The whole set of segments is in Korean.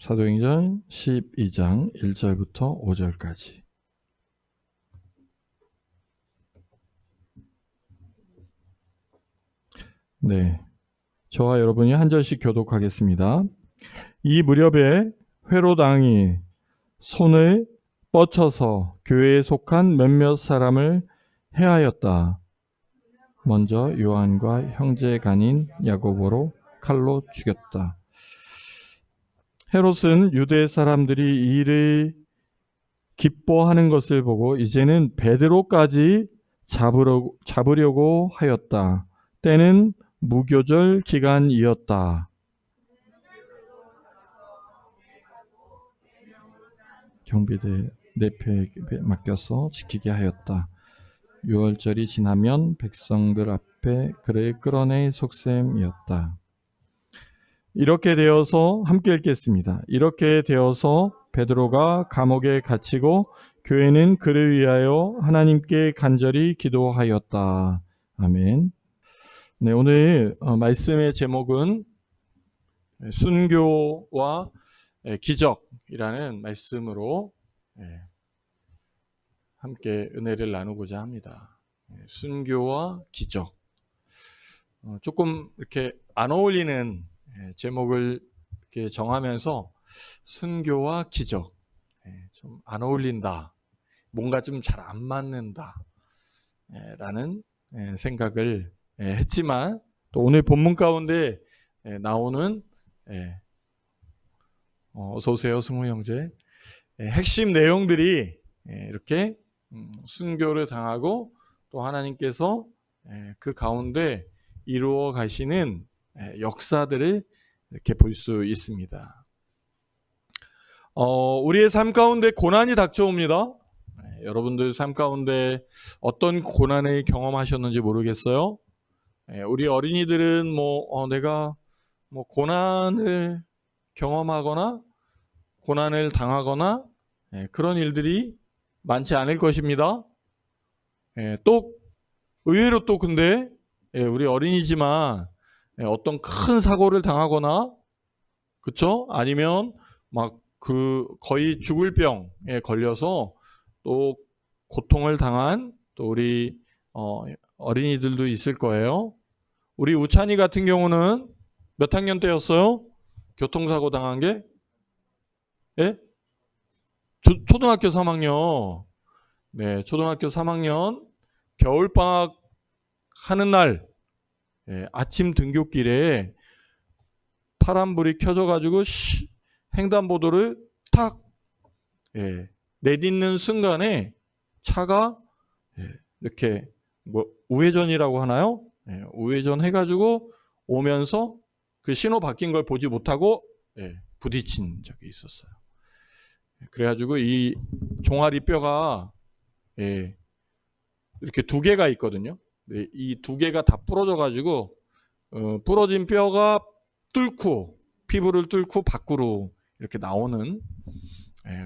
사도행전 12장 1절부터 5절까지. 네, 저와 여러분이 한 절씩 교독하겠습니다. 이 무렵에 헤롯 왕이 손을 뻗쳐서 교회에 속한 몇몇 사람을 해하였다. 먼저 요한과 형제 간인 야고보로 칼로 죽였다. 헤롯은 유대 사람들이 이 일을 기뻐하는 것을 보고 이제는 베드로까지 잡으려고 하였다. 때는 무교절 기간이었다. 경비대 내표에게 맡겨서 지키게 하였다. 6월절이 지나면 백성들 앞에 그를 끌어낼 속셈이었다. 이렇게 되어서 함께 읽겠습니다. 이렇게 되어서 베드로가 감옥에 갇히고 교회는 그를 위하여 하나님께 간절히 기도하였다. 아멘. 네, 오늘 말씀의 제목은 순교와 기적이라는 말씀으로 함께 은혜를 나누고자 합니다. 순교와 기적. 조금 이렇게 안 어울리는 제목을 이렇게 정하면서 순교와 기적, 좀 안 어울린다, 뭔가 좀 잘 안 맞는다 라는 생각을 했지만, 또 오늘 본문 가운데 나오는 어서 오세요 승우 형제, 핵심 내용들이 이렇게 순교를 당하고 또 하나님께서 그 가운데 이루어 가시는 역사들을 이렇게 볼 수 있습니다. 우리의 삶 가운데 고난이 닥쳐옵니다. 여러분들 삶 가운데 어떤 고난을 경험하셨는지 모르겠어요. 우리 어린이들은 내가 고난을 경험하거나 고난을 당하거나 그런 일들이 많지 않을 것입니다. 또 의외로 또 근데 우리 어린이지만 어떤 큰 사고를 당하거나, 그쵸? 아니면 거의 죽을 병에 걸려서 또 고통을 당한 또 우리 어린이들도 있을 거예요. 우리 우찬이 같은 경우는 몇 학년 때였어요? 교통사고 당한 게? 예? 초등학교 3학년. 네, 초등학교 3학년 겨울방학 하는 날, 아침 등굣길에 파란불이 켜져가지고 횡단보도를 탁 내딛는 순간에 차가 이렇게 우회전이라고 하나요? 우회전 해가지고 오면서 그 신호 바뀐 걸 보지 못하고 부딪힌 적이 있었어요. 그래가지고 이 종아리 뼈가 이렇게 두 개가 있거든요. 이 두 개가 다 부러져가지고 부러진 뼈가 피부를 뚫고 밖으로 이렇게 나오는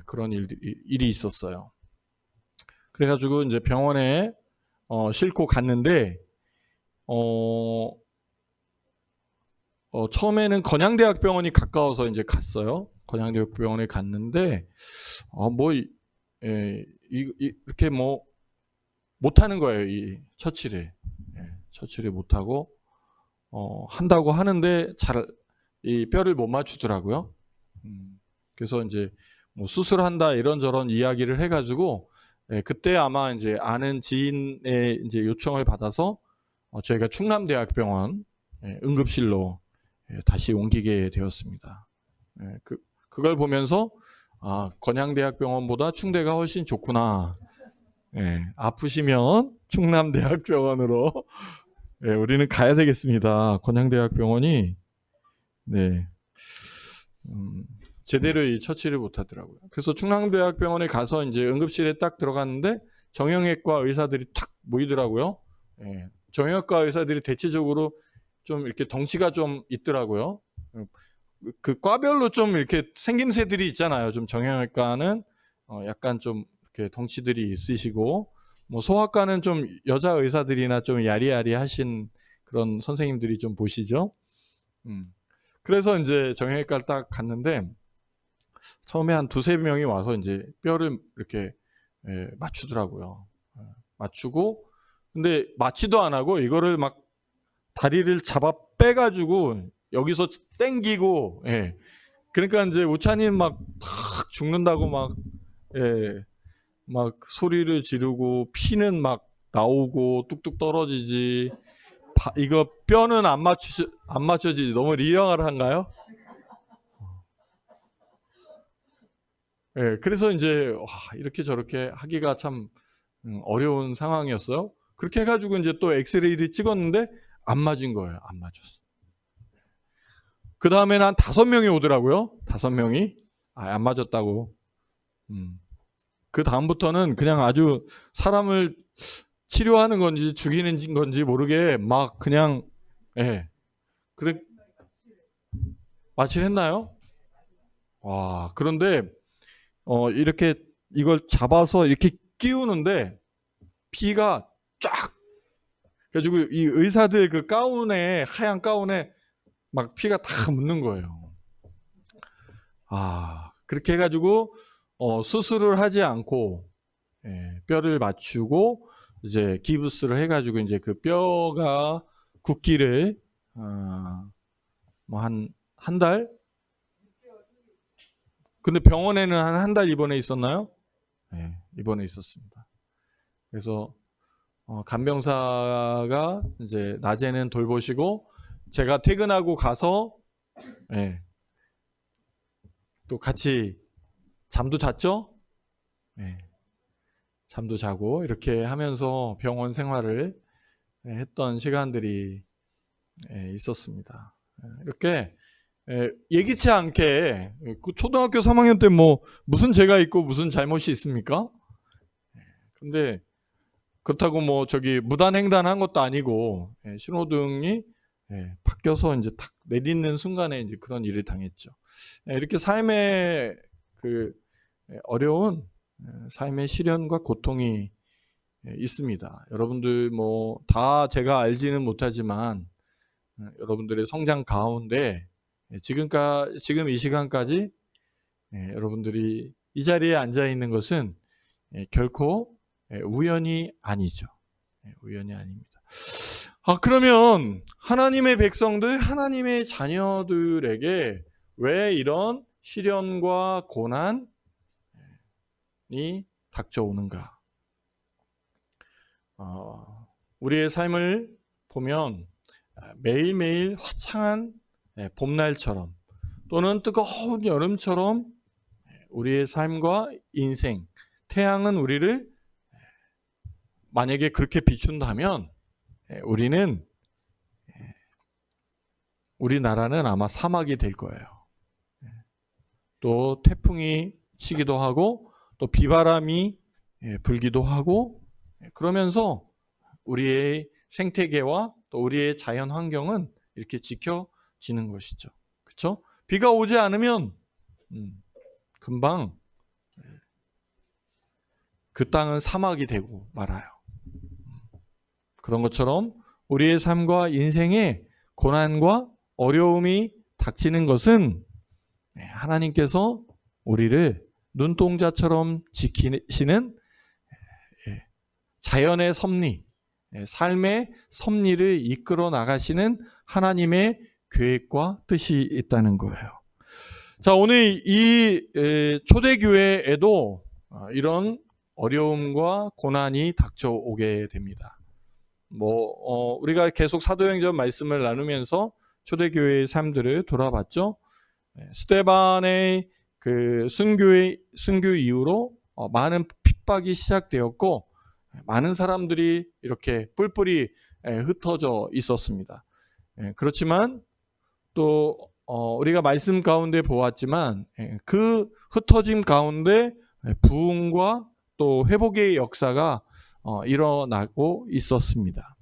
그런 일이 있었어요. 그래가지고 이제 병원에 싣고 갔는데 처음에는 건양대학병원이 가까워서 이제 갔어요. 건양대학병원에 갔는데 이렇게 못하는 거예요. 이 처치를 못하고 한다고 하는데 잘 이 뼈를 못 맞추더라고요. 그래서 이제 수술한다 이런저런 이야기를 해가지고 그때 아마 이제 아는 지인의 이제 요청을 받아서 저희가 충남대학병원 응급실로 다시 옮기게 되었습니다. 그걸 보면서 건양대학병원보다 충대가 훨씬 좋구나. 아프시면 충남대학병원으로 우리는 가야 되겠습니다. 건양대학병원이 제대로 이 처치를 못하더라고요. 그래서 충남대학병원에 가서 이제 응급실에 딱 들어갔는데 정형외과 의사들이 탁 모이더라고요. 정형외과 의사들이 대체적으로 좀 이렇게 덩치가 좀 있더라고요. 그 과별로 좀 이렇게 생김새들이 있잖아요. 좀 정형외과는 약간 좀 이렇게 덩치들이 있으시고, 소아과는 좀 여자 의사들이나 좀 야리야리하신 그런 선생님들이 좀 보시죠. 그래서 이제 정형외과를 딱 갔는데 처음에 한 두세 명이 와서 이제 뼈를 이렇게 맞추더라고요. 맞추고, 근데 맞지도 안 하고 이거를 막 다리를 잡아 빼가지고 여기서 땡기고, 그러니까 이제 우찬이는 막 죽는다고 막 소리를 지르고 피는 막 나오고 뚝뚝 떨어지지. 이거 뼈는 안 맞춰지지. 너무 리얼한가요? 그래서 이제 와, 이렇게 저렇게 하기가 참 어려운 상황이었어요. 그렇게 해가지고 이제 또 엑스레이를 찍었는데 안 맞은 거예요. 안 맞았어. 그 다음에는 한 5명이 오더라고요. 5명이 안 맞았다고. 그 다음부터는 그냥 아주 사람을 치료하는 건지 죽이는 건지 모르게 막 그냥 그래 마취를 했나요? 와, 그런데 이렇게 이걸 잡아서 이렇게 끼우는데 피가 쫙, 그래가지고 이 의사들 그 가운에, 하얀 가운에 막 피가 다 묻는 거예요. 그렇게 해가지고 수술을 하지 않고 뼈를 맞추고 이제 기부스를 해가지고 이제 그 뼈가 굳기를 뭐 한 달? 근데 병원에는 한 달 입원해 있었나요? 네, 입원해 있었습니다. 그래서 간병사가 이제 낮에는 돌보시고 제가 퇴근하고 가서 또 같이 잠도 잤죠? 잠도 자고 이렇게 하면서 병원 생활을 했던 시간들이 있었습니다. 이렇게 예기치 않게 그 초등학교 3학년 때 뭐 무슨 죄가 있고 무슨 잘못이 있습니까? 근데 그렇다고 뭐 저기 무단횡단한 것도 아니고 신호등이 바뀌어서 이제 탁 내딛는 순간에 이제 그런 일을 당했죠. 이렇게 삶의 그 어려운 삶의 시련과 고통이 있습니다. 여러분들 뭐 다 제가 알지는 못하지만 여러분들의 성장 가운데 지금 이 시간까지 여러분들이 이 자리에 앉아 있는 것은 결코 우연이 아니죠. 우연이 아닙니다. 그러면 하나님의 백성들, 하나님의 자녀들에게 왜 이런 시련과 고난이 닥쳐오는가? 우리의 삶을 보면 매일매일 화창한 봄날처럼 또는 뜨거운 여름처럼 우리의 삶과 인생, 태양은 우리를 만약에 그렇게 비춘다면 우리나라는 아마 사막이 될 거예요. 또 태풍이 치기도 하고 또 비바람이 불기도 하고 그러면서 우리의 생태계와 또 우리의 자연 환경은 이렇게 지켜지는 것이죠. 그렇죠? 비가 오지 않으면 금방 그 땅은 사막이 되고 말아요. 그런 것처럼 우리의 삶과 인생에 고난과 어려움이 닥치는 것은 하나님께서 우리를 눈동자처럼 지키시는 자연의 섭리, 삶의 섭리를 이끌어 나가시는 하나님의 계획과 뜻이 있다는 거예요. 자, 오늘 이 초대교회에도 이런 어려움과 고난이 닥쳐오게 됩니다. 우리가 계속 사도행전 말씀을 나누면서 초대교회의 삶들을 돌아봤죠. 스데반의 그 순교 이후로 많은 핍박이 시작되었고 많은 사람들이 이렇게 뿔뿔이 흩어져 있었습니다. 그렇지만 또 우리가 말씀 가운데 보았지만 그 흩어짐 가운데 부흥과 또 회복의 역사가 일어나고 있었습니다.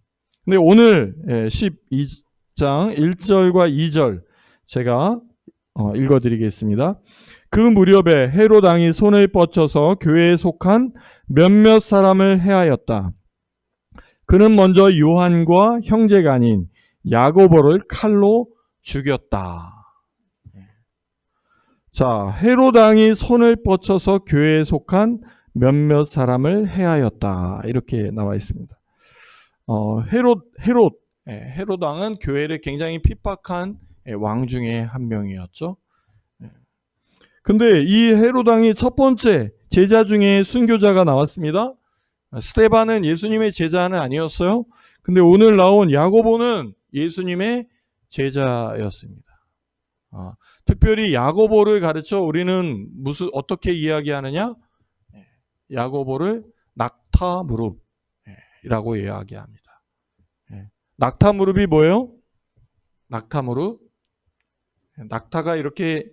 근데 오늘 12장 1절과 2절 제가 읽어드리겠습니다. 그 무렵에 헤롯 왕이 손을 뻗쳐서 교회에 속한 몇몇 사람을 해하였다. 그는 먼저 요한과 형제가 아닌 야고보를 칼로 죽였다. 자, 헤롯 왕이 손을 뻗쳐서 교회에 속한 몇몇 사람을 해하였다. 이렇게 나와 있습니다. 헤롯 왕은 교회를 굉장히 핍박한 왕 중에 한 명이었죠. 근데 이 헤롯 왕이 첫 번째 제자 중에 순교자가 나왔습니다. 스데반은 예수님의 제자는 아니었어요. 근데 오늘 나온 야고보는 예수님의 제자였습니다. 특별히 야고보를 가르쳐 우리는 어떻게 이야기하느냐? 야고보를 낙타 무릎이라고 이야기합니다. 낙타 무릎이 뭐예요? 낙타 무릎. 낙타가 이렇게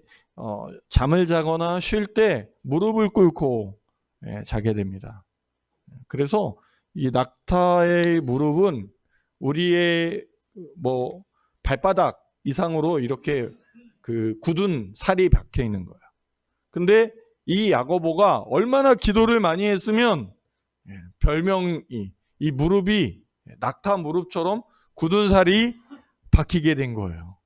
잠을 자거나 쉴 때 무릎을 꿇고 자게 됩니다. 그래서 이 낙타의 무릎은 우리의 발바닥 이상으로 이렇게 굳은 살이 박혀 있는 거예요. 근데 이 야고보가 얼마나 기도를 많이 했으면 별명이 이 무릎이 낙타 무릎처럼 굳은 살이 박히게 된 거예요.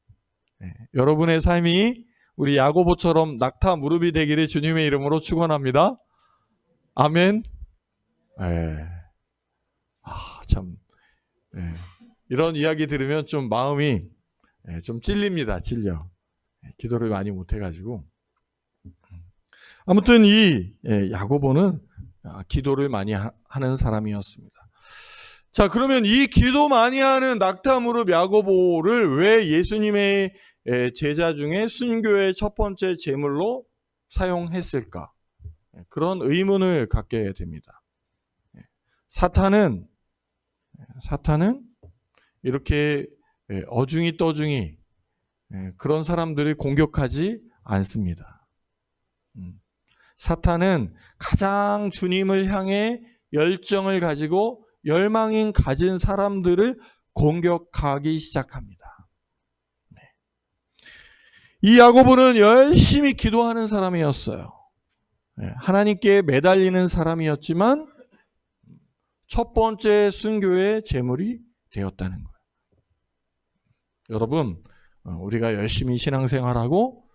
여러분의 삶이 우리 야고보처럼 낙타 무릎이 되기를 주님의 이름으로 축원합니다. 아멘. 참 이런 이야기 들으면 좀 마음이 좀 찔립니다. 찔려. 기도를 많이 못해가지고. 아무튼 이 야고보는 기도를 많이 하는 사람이었습니다. 자, 그러면 이 기도 많이 하는 낙타 무릎 야고보를 왜 예수님의 제자 중에 순교의 첫 번째 제물로 사용했을까? 그런 의문을 갖게 됩니다. 사탄은 이렇게 어중이 떠중이 그런 사람들을 공격하지 않습니다. 사탄은 가장 주님을 향해 열정을 가지고 열망인 가진 사람들을 공격하기 시작합니다. 이 야고보는 열심히 기도하는 사람이었어요. 하나님께 매달리는 사람이었지만 첫 번째 순교의 제물이 되었다는 거예요. 여러분, 우리가 열심히 신앙생활하고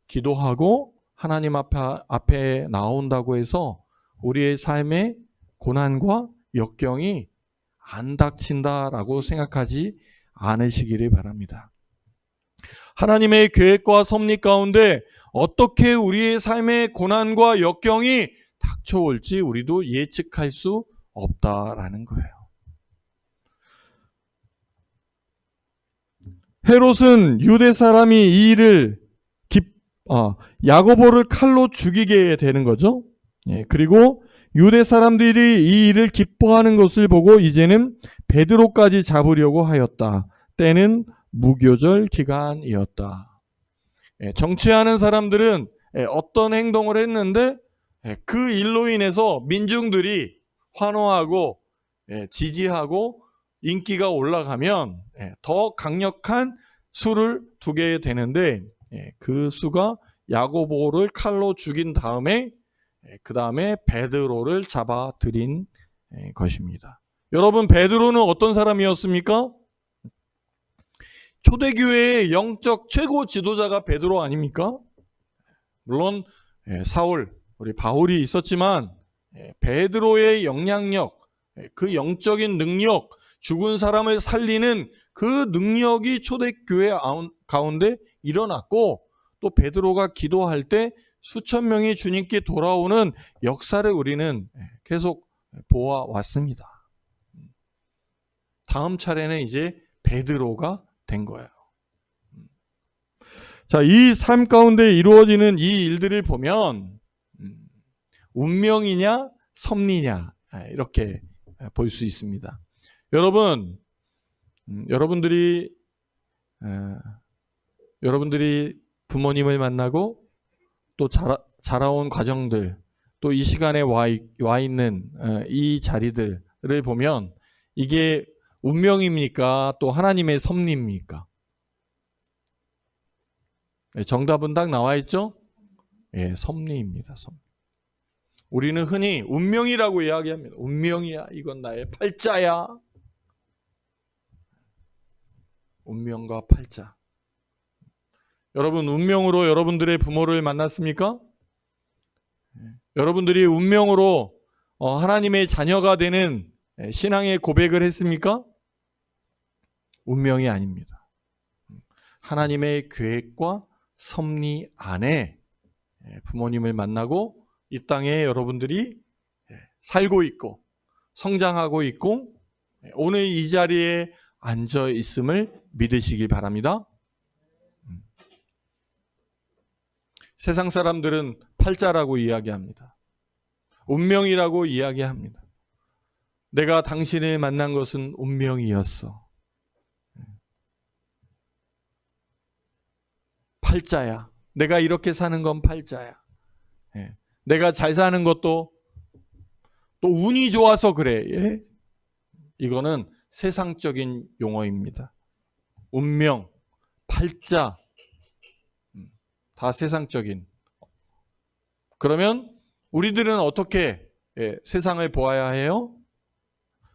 기도하고 하나님 앞에 나온다고 해서 우리의 삶에 고난과 역경이 안 닥친다라고 생각하지 않으시기를 바랍니다. 하나님의 계획과 섭리 가운데 어떻게 우리의 삶의 고난과 역경이 닥쳐올지 우리도 예측할 수 없다라는 거예요. 헤롯은 유대 사람이 이 일을 야고보를 칼로 죽이게 되는 거죠. 그리고 유대 사람들이 이 일을 기뻐하는 것을 보고 이제는 베드로까지 잡으려고 하였다. 때는 무교절 기간이었다. 정치하는 사람들은 어떤 행동을 했는데 그 일로 인해서 민중들이 환호하고 지지하고 인기가 올라가면 더 강력한 수를 두게 되는데 그 수가 야고보를 칼로 죽인 다음에 그 다음에 베드로를 잡아들인 것입니다. 여러분, 베드로는 어떤 사람이었습니까? 초대교회의 영적 최고 지도자가 베드로 아닙니까? 물론 사울, 우리 바울이 있었지만 베드로의 영향력, 그 영적인 능력, 죽은 사람을 살리는 그 능력이 초대교회 가운데 일어났고, 또 베드로가 기도할 때 수천 명이 주님께 돌아오는 역사를 우리는 계속 보아왔습니다. 다음 차례는 이제 베드로가 된 거예요. 자, 이 삶 가운데 이루어지는 이 일들을 보면 운명이냐 섭리냐 이렇게 볼 수 있습니다. 여러분, 여러분들이 부모님을 만나고 또 자라온 과정들, 또 이 시간에 와 있는 이 자리들을 보면 이게 운명입니까? 또 하나님의 섭리입니까? 정답은 딱 나와 있죠? 섭리입니다. 섭리. 우리는 흔히 운명이라고 이야기합니다. 운명이야. 이건 나의 팔자야. 운명과 팔자. 여러분, 운명으로 여러분들의 부모를 만났습니까? 여러분들이 운명으로 하나님의 자녀가 되는 신앙의 고백을 했습니까? 운명이 아닙니다. 하나님의 계획과 섭리 안에 부모님을 만나고 이 땅에 여러분들이 살고 있고 성장하고 있고 오늘 이 자리에 앉아 있음을 믿으시기 바랍니다. 세상 사람들은 팔자라고 이야기합니다. 운명이라고 이야기합니다. 내가 당신을 만난 것은 운명이었어. 팔자야. 내가 이렇게 사는 건 팔자야. 내가 잘 사는 것도 또 운이 좋아서 그래. 예? 이거는 세상적인 용어입니다. 운명, 팔자, 다 세상적인. 그러면 우리들은 어떻게 세상을 보아야 해요?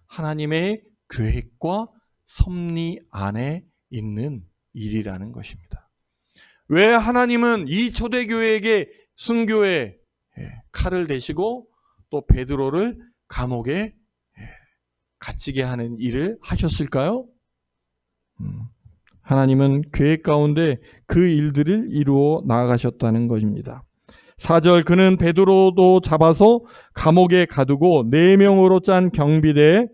하나님의 계획과 섭리 안에 있는 일이라는 것입니다. 왜 하나님은 이 초대교회에게 순교의 칼을 대시고 또 베드로를 감옥에 갇히게 하는 일을 하셨을까요? 하나님은 계획 가운데 그 일들을 이루어 나아가셨다는 것입니다. 4절, 그는 베드로도 잡아서 감옥에 가두고 4명으로 짠 경비대에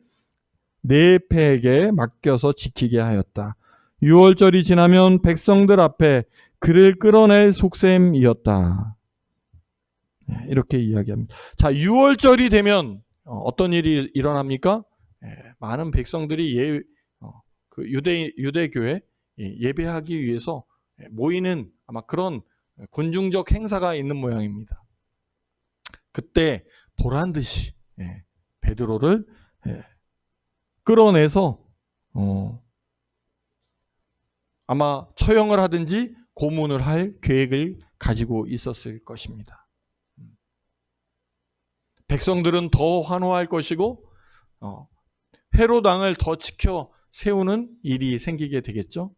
4패에게 맡겨서 지키게 하였다. 6월절이 지나면 백성들 앞에 그를 끌어낼 속셈이었다. 이렇게 이야기합니다. 자, 6월절이 되면 어떤 일이 일어납니까? 많은 백성들이 그 유대교회 예배하기 위해서 모이는 아마 그런 군중적 행사가 있는 모양입니다. 그때 보란듯이 베드로를 끌어내서 아마 처형을 하든지 고문을 할 계획을 가지고 있었을 것입니다. 백성들은 더 환호할 것이고 헤롯 왕을 더 지켜 세우는 일이 생기게 되겠죠.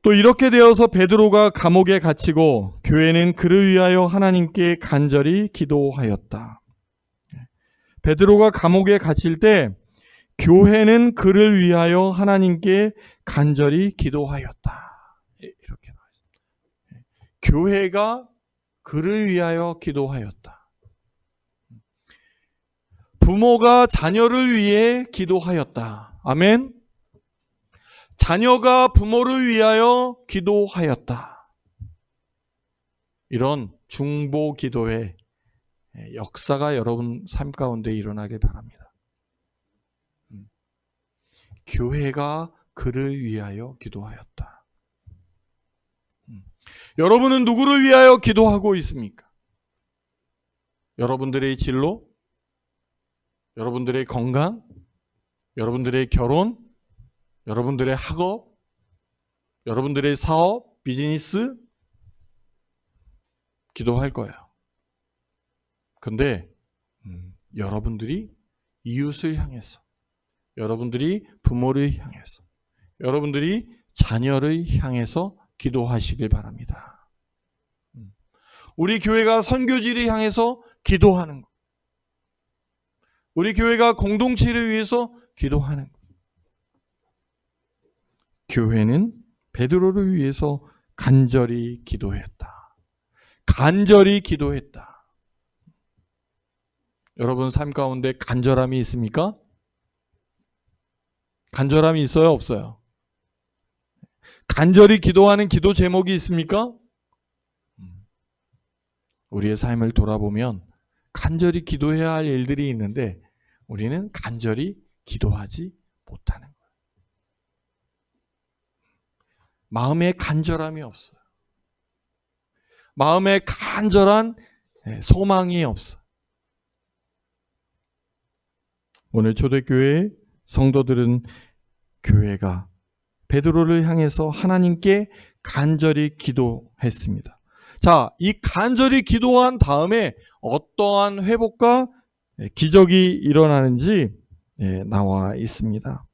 또 이렇게 되어서 베드로가 감옥에 갇히고 교회는 그를 위하여 하나님께 간절히 기도하였다. 베드로가 감옥에 갇힐 때 교회는 그를 위하여 하나님께 간절히 기도하였다. 이렇게 나와 있습니다. 교회가 그를 위하여 기도하였다. 부모가 자녀를 위해 기도하였다. 아멘. 자녀가 부모를 위하여 기도하였다. 이런 중보 기도의 역사가 여러분 삶 가운데 일어나길 바랍니다. 교회가 그를 위하여 기도하였다. 여러분은 누구를 위하여 기도하고 있습니까? 여러분들의 진로, 여러분들의 건강, 여러분들의 결혼, 여러분들의 학업, 여러분들의 사업, 비즈니스 기도할 거예요. 근데 여러분들이 이웃을 향해서, 여러분들이 부모를 향해서, 여러분들이 자녀를 향해서 기도하시길 바랍니다. 우리 교회가 선교지를 향해서 기도하는 것, 우리 교회가 공동체를 위해서 기도하는 것. 교회는 베드로를 위해서 간절히 기도했다. 간절히 기도했다. 여러분 삶 가운데 간절함이 있습니까? 간절함이 있어요? 없어요? 간절히 기도하는 기도 제목이 있습니까? 우리의 삶을 돌아보면 간절히 기도해야 할 일들이 있는데 우리는 간절히 기도하지 못하는 거예요. 마음에 간절함이 없어요. 마음에 간절한 소망이 없어요. 오늘 초대교회의 성도들은 교회가 베드로를 향해서 하나님께 간절히 기도했습니다. 자, 이 간절히 기도한 다음에 어떠한 회복과 기적이 일어나는지 나와 있습니다.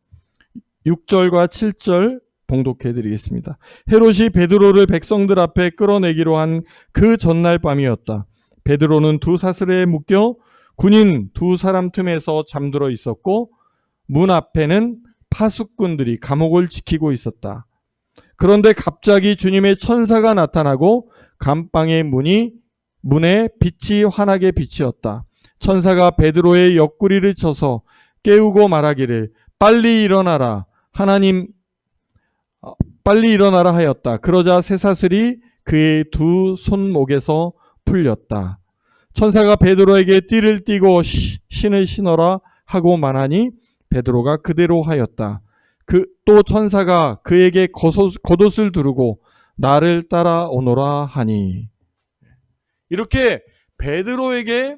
6절과 7절 봉독해 드리겠습니다. 헤롯이 베드로를 백성들 앞에 끌어내기로 한 그 전날 밤이었다. 베드로는 두 사슬에 묶여 군인 두 사람 틈에서 잠들어 있었고 문 앞에는 파수꾼들이 감옥을 지키고 있었다. 그런데 갑자기 주님의 천사가 나타나고 감방의 문에 빛이 환하게 비치었다. 천사가 베드로의 옆구리를 쳐서 깨우고 말하기를 빨리 일어나라 하였다. 그러자 쇠사슬이 그의 두 손목에서 풀렸다. 천사가 베드로에게 띠를 띠고 신을 신어라 하고 말하니 베드로가 그대로 하였다. 또 천사가 그에게 겉옷을 두르고 나를 따라오너라 하니. 이렇게 베드로에게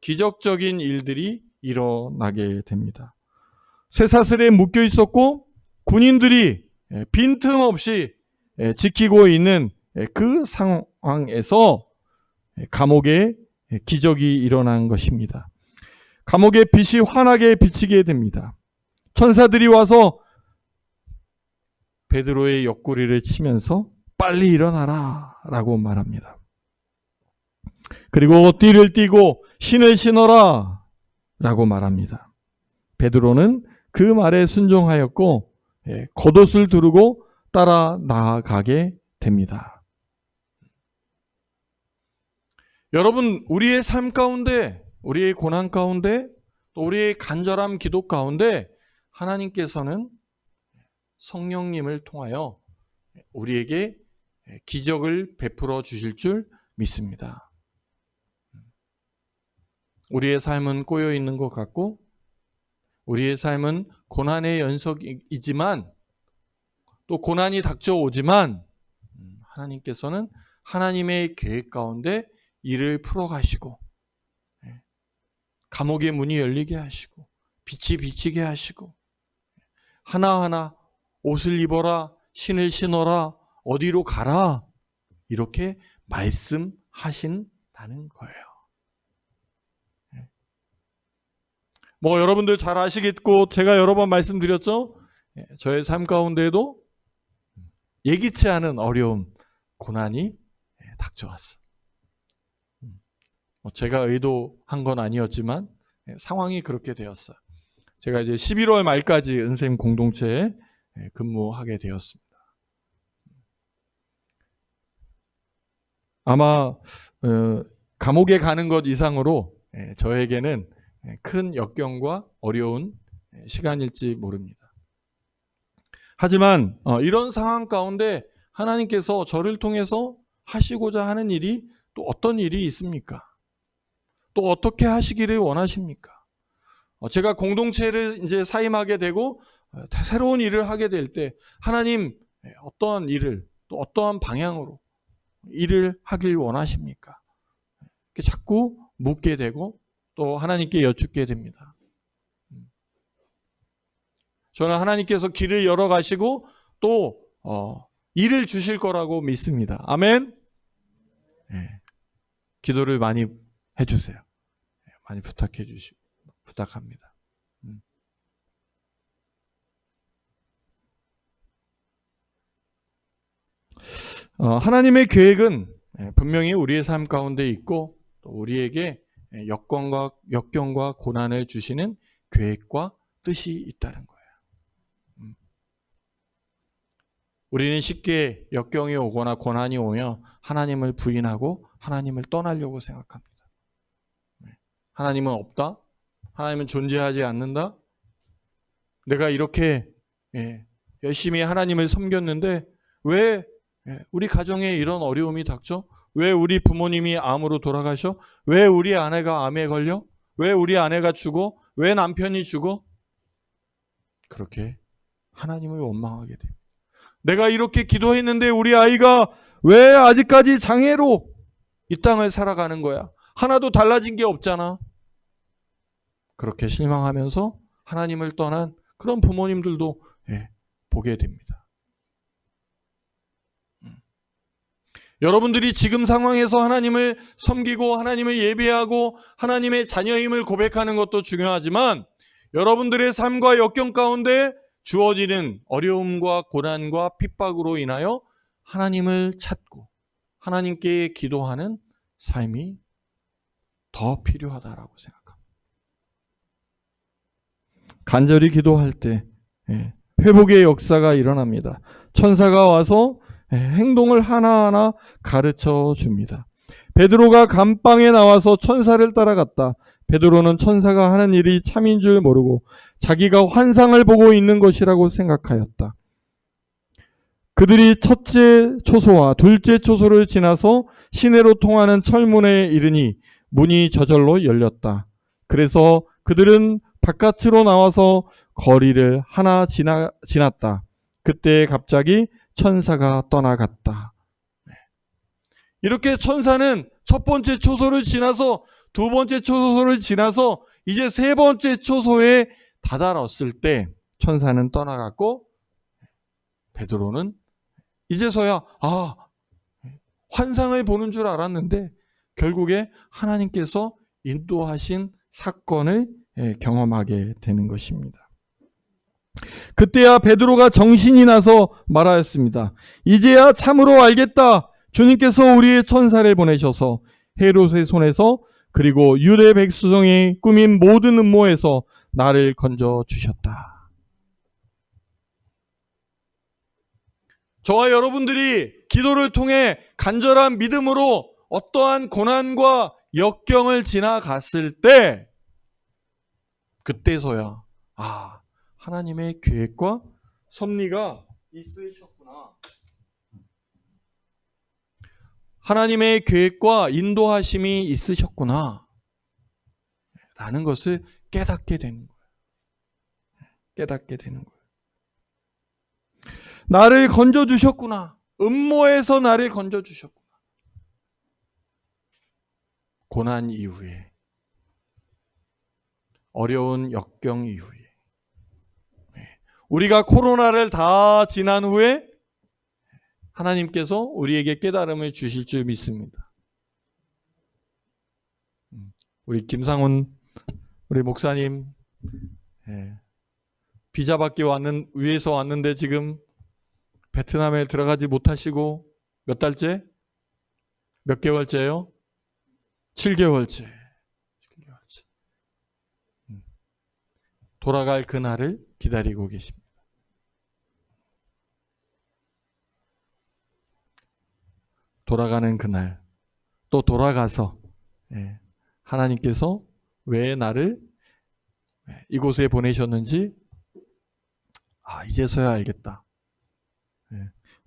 기적적인 일들이 일어나게 됩니다. 쇠사슬에 묶여 있었고 군인들이 빈틈없이 지키고 있는 그 상황에서 감옥에 기적이 일어난 것입니다. 감옥의 빛이 환하게 비치게 됩니다. 천사들이 와서 베드로의 옆구리를 치면서 빨리 일어나라 라고 말합니다. 그리고 띠를 띠고 신을 신어라 라고 말합니다. 베드로는 그 말에 순종하였고 겉옷을 두르고 따라 나아가게 됩니다. 여러분, 우리의 삶 가운데, 우리의 고난 가운데, 또 우리의 간절함 기도 가운데 하나님께서는 성령님을 통하여 우리에게 기적을 베풀어 주실 줄 믿습니다. 우리의 삶은 꼬여 있는 것 같고 우리의 삶은 고난의 연속이지만 또 고난이 닥쳐오지만 하나님께서는 하나님의 계획 가운데 일을 풀어가시고 감옥의 문이 열리게 하시고 빛이 비치게 하시고 하나하나 옷을 입어라, 신을 신어라, 어디로 가라 이렇게 말씀하신다는 거예요. 뭐 여러분들 잘 아시겠고 제가 여러 번 말씀드렸죠. 저의 삶 가운데에도 예기치 않은 어려움, 고난이 닥쳐왔어. 제가 의도한 건 아니었지만 상황이 그렇게 되었어요. 제가 이제 11월 말까지 은쌤 공동체에 근무하게 되었습니다. 아마 감옥에 가는 것 이상으로 저에게는 큰 역경과 어려운 시간일지 모릅니다. 하지만 이런 상황 가운데 하나님께서 저를 통해서 하시고자 하는 일이 또 어떤 일이 있습니까? 또 어떻게 하시기를 원하십니까? 제가 공동체를 이제 사임하게 되고 새로운 일을 하게 될 때 하나님 어떠한 일을 또 어떠한 방향으로 일을 하길 원하십니까? 이렇게 자꾸 묻게 되고 또 하나님께 여쭙게 됩니다. 저는 하나님께서 길을 열어 가시고 또 일을 주실 거라고 믿습니다. 아멘. 기도를 많이 해주세요. 많이 부탁합니다. 하나님의 계획은 분명히 우리의 삶 가운데 있고 또 우리에게 역경과 고난을 주시는 계획과 뜻이 있다는 거예요. 우리는 쉽게 역경이 오거나 고난이 오면 하나님을 부인하고 하나님을 떠나려고 생각합니다. 하나님은 없다? 하나님은 존재하지 않는다? 내가 이렇게 열심히 하나님을 섬겼는데 왜 우리 가정에 이런 어려움이 닥쳐? 왜 우리 부모님이 암으로 돌아가셔? 왜 우리 아내가 암에 걸려? 왜 우리 아내가 죽어? 왜 남편이 죽어? 그렇게 하나님을 원망하게 됩니다. 내가 이렇게 기도했는데 우리 아이가 왜 아직까지 장애로 이 땅을 살아가는 거야? 하나도 달라진 게 없잖아. 그렇게 실망하면서 하나님을 떠난 그런 부모님들도 보게 됩니다. 여러분들이 지금 상황에서 하나님을 섬기고 하나님을 예배하고 하나님의 자녀임을 고백하는 것도 중요하지만 여러분들의 삶과 역경 가운데 주어지는 어려움과 고난과 핍박으로 인하여 하나님을 찾고 하나님께 기도하는 삶이 더 필요하다라고 생각합니다. 간절히 기도할 때 회복의 역사가 일어납니다. 천사가 와서 행동을 하나하나 가르쳐 줍니다. 베드로가 감방에 나와서 천사를 따라갔다. 베드로는 천사가 하는 일이 참인 줄 모르고 자기가 환상을 보고 있는 것이라고 생각하였다. 그들이 첫째 초소와 둘째 초소를 지나서 시내로 통하는 철문에 이르니 문이 저절로 열렸다. 그래서 그들은 바깥으로 나와서 거리를 하나 지났다. 그때 갑자기 천사가 떠나갔다. 이렇게 천사는 첫 번째 초소를 지나서 두 번째 초소를 지나서 이제 세 번째 초소에 다다랐을 때 천사는 떠나갔고 베드로는 이제서야 환상을 보는 줄 알았는데 결국에 하나님께서 인도하신 사건을 경험하게 되는 것입니다. 그때야 베드로가 정신이 나서 말하였습니다. 이제야 참으로 알겠다. 주님께서 우리의 천사를 보내셔서 헤롯의 손에서 그리고 유대 백성이 꾸민 모든 음모에서 나를 건져주셨다. 저와 여러분들이 기도를 통해 간절한 믿음으로 어떠한 고난과 역경을 지나갔을 때 그때서야 하나님의 계획과 섭리가 있으셨구나. 하나님의 계획과 인도하심이 있으셨구나. 라는 것을 깨닫게 되는 거예요. 깨닫게 되는 거예요. 나를 건져주셨구나. 음모에서 나를 건져주셨구나. 고난 이후에, 어려운 역경 이후에, 우리가 코로나를 다 지난 후에 하나님께서 우리에게 깨달음을 주실 줄 믿습니다. 우리 김상훈 우리 목사님 비자 받기 위해서 왔는데 지금 베트남에 들어가지 못하시고 몇 달째? 몇 개월째요? 7개월째. 돌아갈 그날을 기다리고 계십니다. 돌아가는 그날, 또 돌아가서 하나님께서 왜 나를 이곳에 보내셨는지 이제서야 알겠다.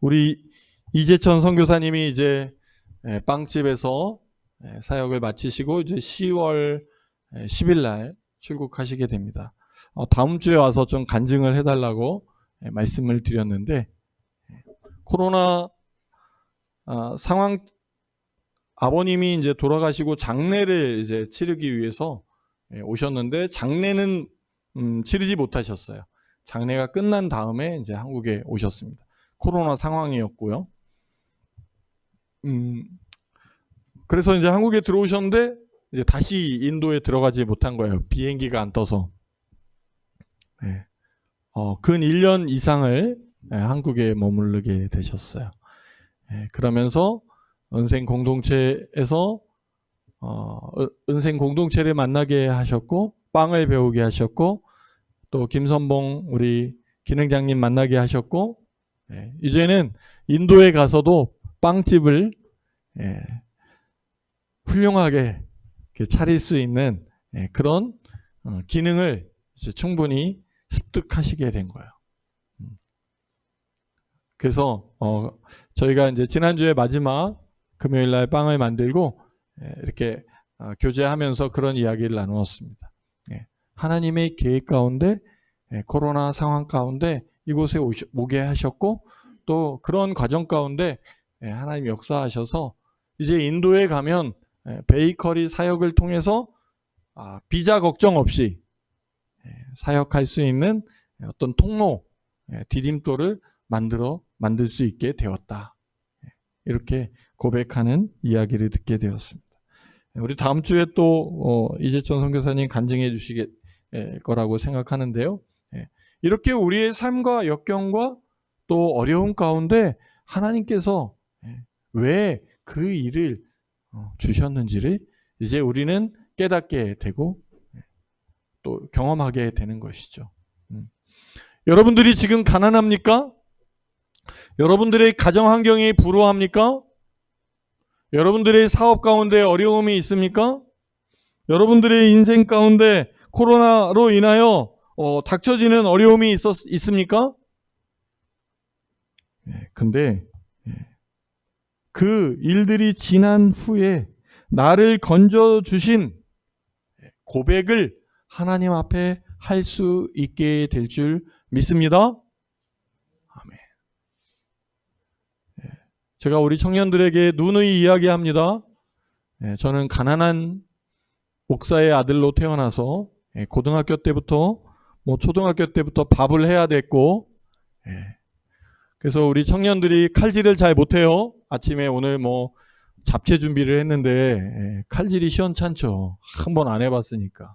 우리 이재천 선교사님이 이제 빵집에서 사역을 마치시고 이제 10월 10일 날 출국하시게 됩니다. 다음 주에 와서 좀 간증을 해달라고 말씀을 드렸는데 코로나 상황, 아버님이 이제 돌아가시고 장례를 이제 치르기 위해서 오셨는데 장례는 치르지 못하셨어요. 장례가 끝난 다음에 이제 한국에 오셨습니다. 코로나 상황이었고요. 그래서 이제 한국에 들어오셨는데 이제 다시 인도에 들어가지 못한 거예요. 비행기가 안 떠서. 근 1년 이상을 한국에 머무르게 되셨어요. 그러면서 은생 공동체에서 은생 공동체를 만나게 하셨고 빵을 배우게 하셨고 또 김선봉 우리 기능장님 만나게 하셨고 이제는 인도에 가서도 빵집을 훌륭하게 차릴 수 있는 그런 기능을 이제 충분히 습득하시게 된 거예요. 그래서 저희가 이제 지난주에 마지막 금요일 날 빵을 만들고 이렇게 교제하면서 그런 이야기를 나누었습니다. 하나님의 계획 가운데 코로나 상황 가운데 이곳에 오게 하셨고 또 그런 과정 가운데 하나님 역사하셔서 이제 인도에 가면 베이커리 사역을 통해서 비자 걱정 없이 사역할 수 있는 어떤 통로, 디딤돌을 만들 수 있게 되었다. 이렇게 고백하는 이야기를 듣게 되었습니다. 우리 다음 주에 또 이재천 선교사님 간증해 주시게 거라고 생각하는데요. 이렇게 우리의 삶과 역경과 또 어려움 가운데 하나님께서 왜 그 일을 주셨는지를 이제 우리는 깨닫게 되고 또 경험하게 되는 것이죠. 여러분들이 지금 가난합니까? 여러분들의 가정 환경이 불우합니까? 여러분들의 사업 가운데 어려움이 있습니까? 여러분들의 인생 가운데 코로나로 인하여 닥쳐지는 어려움이 있습니까? 근데 그 일들이 지난 후에 나를 건져주신 고백을 하나님 앞에 할 수 있게 될 줄 믿습니다. 아멘. 제가 우리 청년들에게 누누이 이야기합니다. 저는 가난한 목사의 아들로 태어나서 고등학교 때부터 초등학교 때부터 밥을 해야 됐고, 그래서 우리 청년들이 칼질을 잘 못해요. 아침에 오늘 잡채 준비를 했는데 칼질이 시원찮죠. 한 번 안 해봤으니까.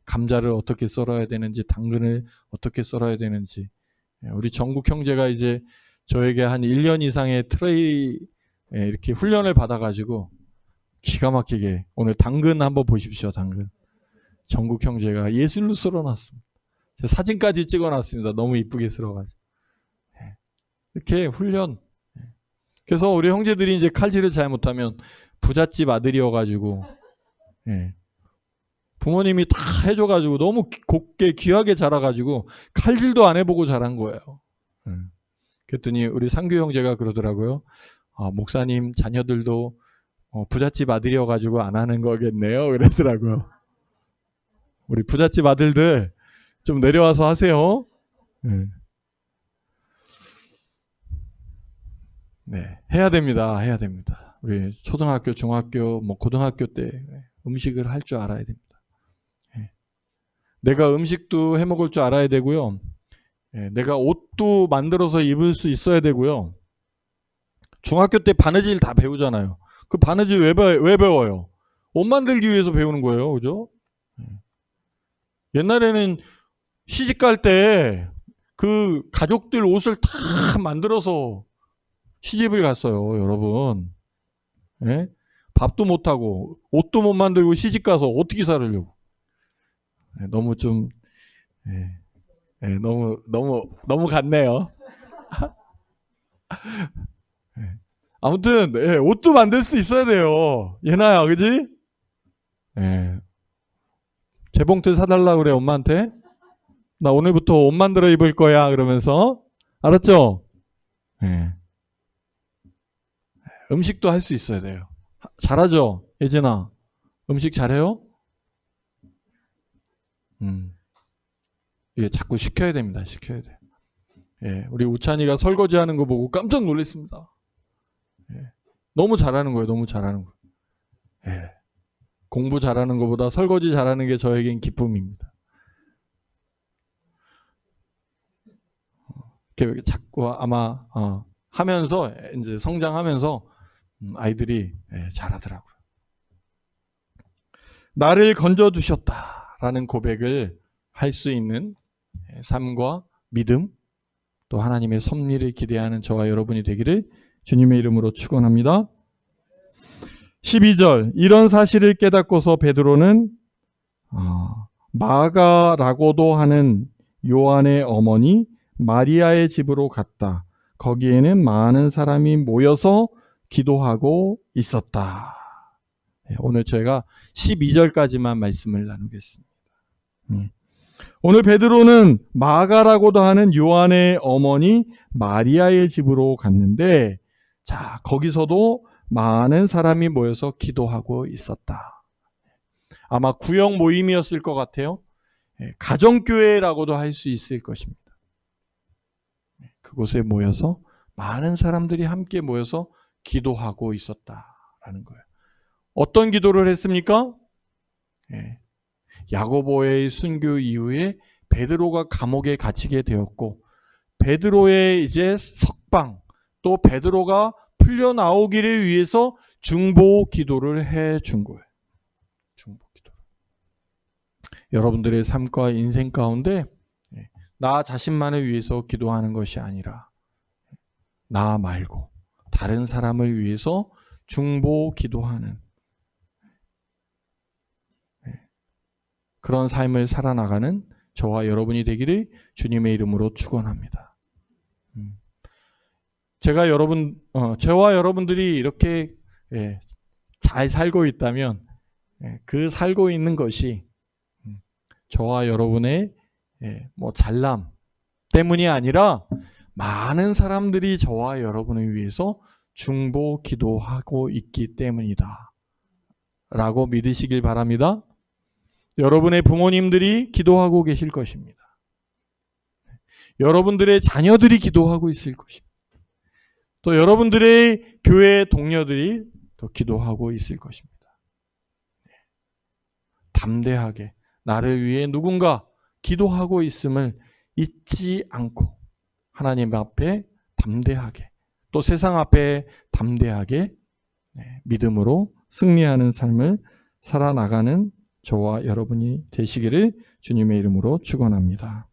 감자를 어떻게 썰어야 되는지, 당근을 어떻게 썰어야 되는지. 우리 정국 형제가 이제 저에게 한 1년 이상의 이렇게 훈련을 받아가지고 기가 막히게 오늘 당근 한번 보십시오. 당근. 정국 형제가 예술로 썰어놨습니다. 사진까지 찍어놨습니다. 너무 이쁘게 썰어가지고. 이렇게 훈련. 그래서 우리 형제들이 이제 칼질을 잘 못하면 부잣집 아들이어가지고 부모님이 다 해줘가지고 너무 곱게 귀하게 자라가지고 칼질도 안 해보고 자란 거예요. 그랬더니 우리 상규 형제가 그러더라고요. 목사님 자녀들도 부잣집 아들이어가지고 안 하는 거겠네요. 그러더라고요. 우리 부잣집 아들들 좀 내려와서 하세요. 네, 해야 됩니다. 해야 됩니다. 우리 초등학교, 중학교, 고등학교 때 음식을 할 줄 알아야 됩니다. 내가 음식도 해 먹을 줄 알아야 되고요. 내가 옷도 만들어서 입을 수 있어야 되고요. 중학교 때 바느질 다 배우잖아요. 그 바느질 왜 배워요? 옷 만들기 위해서 배우는 거예요. 그죠? 옛날에는 시집 갈 때 그 가족들 옷을 다 만들어서 시집을 갔어요, 여러분. 밥도 못하고 옷도 못 만들고 시집 가서 어떻게 살으려고. 너무 좀 너무 같네요. 아무튼 옷도 만들 수 있어야 돼요. 예나야, 그지? 재봉틀 사달라고 그래, 엄마한테. 나 오늘부터 옷 만들어 입을 거야, 그러면서. 알았죠? 음식도 할 수 있어야 돼요. 잘하죠? 예진아, 음식 잘해요? 이게 자꾸 시켜야 됩니다. 시켜야 돼요. 우리 우찬이가 설거지 하는 거 보고 깜짝 놀랐습니다. 너무 잘하는 거예요. 너무 잘하는 거예요. 공부 잘하는 것보다 설거지 잘하는 게 저에겐 기쁨입니다. 자꾸 아마 하면서 이제 성장하면서 아이들이 잘하더라고요. 나를 건져주셨다라는 고백을 할 수 있는 삶과 믿음, 또 하나님의 섭리를 기대하는 저와 여러분이 되기를 주님의 이름으로 축원합니다. 12절, 이런 사실을 깨닫고서 베드로는 마가라고도 하는 요한의 어머니 마리아의 집으로 갔다. 거기에는 많은 사람이 모여서 기도하고 있었다. 오늘 저희가 12절까지만 말씀을 나누겠습니다. 오늘 베드로는 마가라고도 하는 요한의 어머니 마리아의 집으로 갔는데, 자, 거기서도 많은 사람이 모여서 기도하고 있었다. 아마 구역 모임이었을 것 같아요. 가정교회라고도 할 수 있을 것입니다. 그곳에 모여서 많은 사람들이 함께 모여서 기도하고 있었다라는 거예요. 어떤 기도를 했습니까? 야고보의 순교 이후에 베드로가 감옥에 갇히게 되었고, 베드로의 이제 석방, 또 베드로가 풀려 나오기를 위해서 중보 기도를 해 준 거예요. 중보 기도. 여러분들의 삶과 인생 가운데 나 자신만을 위해서 기도하는 것이 아니라 나 말고 다른 사람을 위해서 중보 기도하는 그런 삶을 살아나가는 저와 여러분이 되기를 주님의 이름으로 축원합니다. 저와 여러분들이 이렇게 잘 살고 있다면 그 살고 있는 것이 저와 여러분의 잘남 때문이 아니라 많은 사람들이 저와 여러분을 위해서 중보 기도하고 있기 때문이다 라고 믿으시길 바랍니다. 여러분의 부모님들이 기도하고 계실 것입니다. 여러분들의 자녀들이 기도하고 있을 것입니다. 또 여러분들의 교회 동료들이 또 기도하고 있을 것입니다. 담대하게 나를 위해 누군가 기도하고 있음을 잊지 않고 하나님 앞에 담대하게 또 세상 앞에 담대하게 믿음으로 승리하는 삶을 살아나가는 저와 여러분이 되시기를 주님의 이름으로 축원합니다.